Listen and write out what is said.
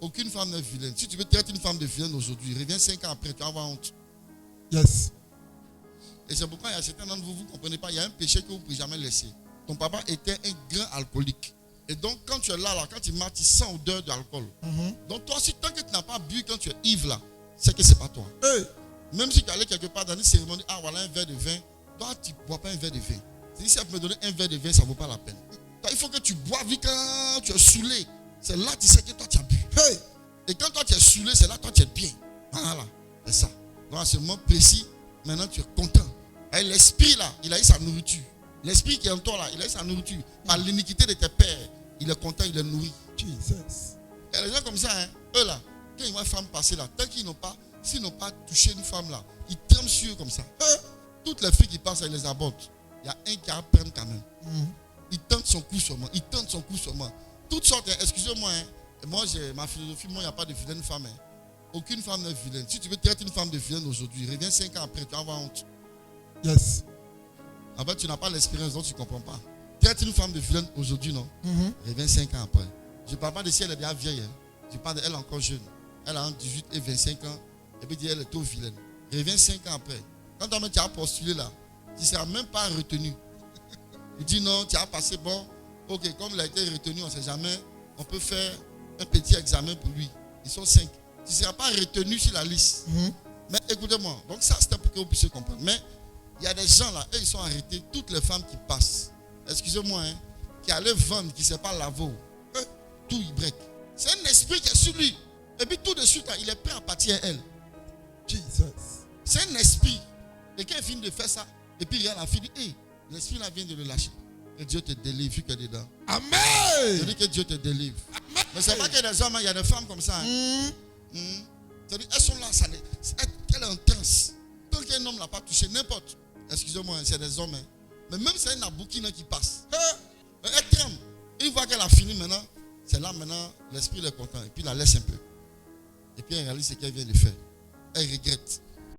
Aucune femme n'est vilaine. Si tu veux traiter une femme de vilaine aujourd'hui, reviens 5 ans après, tu vas avoir honte. Yes. Et c'est pourquoi il y a certains d'entre vous, vous ne comprenez pas, il y a un péché que vous ne pouvez jamais laisser. Ton papa était un grand alcoolique. Et donc, quand tu es là, quand tu marches, tu sens odeur d'alcool. Donc, toi aussi, tant que tu n'as pas bu quand tu es ivre là, c'est que ce n'est pas toi. Hey. Même si tu allais quelque part dans une cérémonie, ah voilà un verre de vin, toi, tu ne bois pas un verre de vin. Si elle peut me donner un verre de vin, ça ne vaut pas la peine. Toi, il faut que tu boives quand tu es saoulé. C'est là que tu sais que toi, tu as bu. Hey. Et quand toi, tu es saoulé, c'est là que toi, tu es bien. Voilà, c'est ça. Donc, à ce moment précis, maintenant, tu es content. Et l'esprit là, il a eu sa nourriture. L'esprit qui est en toi là, il a eu sa nourriture. Par l'iniquité de tes pères, il est content, il est nourri. Jesus. Il y a des gens comme ça, hein, eux là, quand ils voient une femme passer là, tant qu'ils n'ont pas, s'ils n'ont pas touché une femme là, ils tremblent sur eux comme ça. Toutes les filles qui passent, ils les abordent. Il y a un qui apprend quand même. Il tente son coup sur moi, il tente son coup sur moi. Toutes sortes, hein, excusez-moi, hein, moi j'ai ma philosophie, moi il n'y a pas de vilaine femme. Hein. Aucune femme n'est vilaine. Si tu veux traiter une femme de vilaine aujourd'hui, reviens 5 ans après, tu vas avoir honte. Yes. En fait, tu n'as pas l'expérience, donc tu ne comprends pas. Traite une femme de vilaine aujourd'hui, non? Reviens 5 ans après. Je ne parle pas de si elle est déjà vieille. Hein. Je parle d'elle encore jeune. Elle a entre 18 et 25 ans. Et puis elle est trop vilaine. Reviens 5 ans après. Quand tu as postulé là, tu ne seras même pas retenu. Il dit non, tu as passé bon. Ok, comme il a été retenu, on ne sait jamais. On peut faire un petit examen pour lui. Ils sont 5. Tu ne seras pas retenu sur la liste. Mais écoutez-moi. Donc ça, c'était pour que vous puissiez comprendre. Mais il y a des gens là, eux, ils sont arrêtés. Toutes les femmes qui passent, excusez-moi, hein, qui allaient vendre, qui ne sait pas laver, tout il break. C'est un esprit qui est sur lui. Et puis tout de suite, là, il est prêt à partir à elle. Jesus. C'est un esprit. Et quand il finit de faire ça, et puis il regarde la fille, dit, hey, l'esprit là vient de le lâcher. Que Dieu te délivre, vu qu'elle est dedans. Amen. Je dis que Dieu te délivre. Amen. Mais c'est pas qu'il y a des hommes, il y a des femmes comme ça. Hein. C'est-à-dire, elles sont là, elle est intense. Tant qu'un homme ne l'a pas touché, n'importe. Excusez-moi, c'est des hommes. Hein. Mais même si c'est un aboukina qui passe, elle tremble. Une fois qu'elle a fini maintenant, c'est là maintenant, l'esprit est content. Et puis il la laisse un peu. Et puis elle réalise ce qu'elle vient de faire. Elle regrette.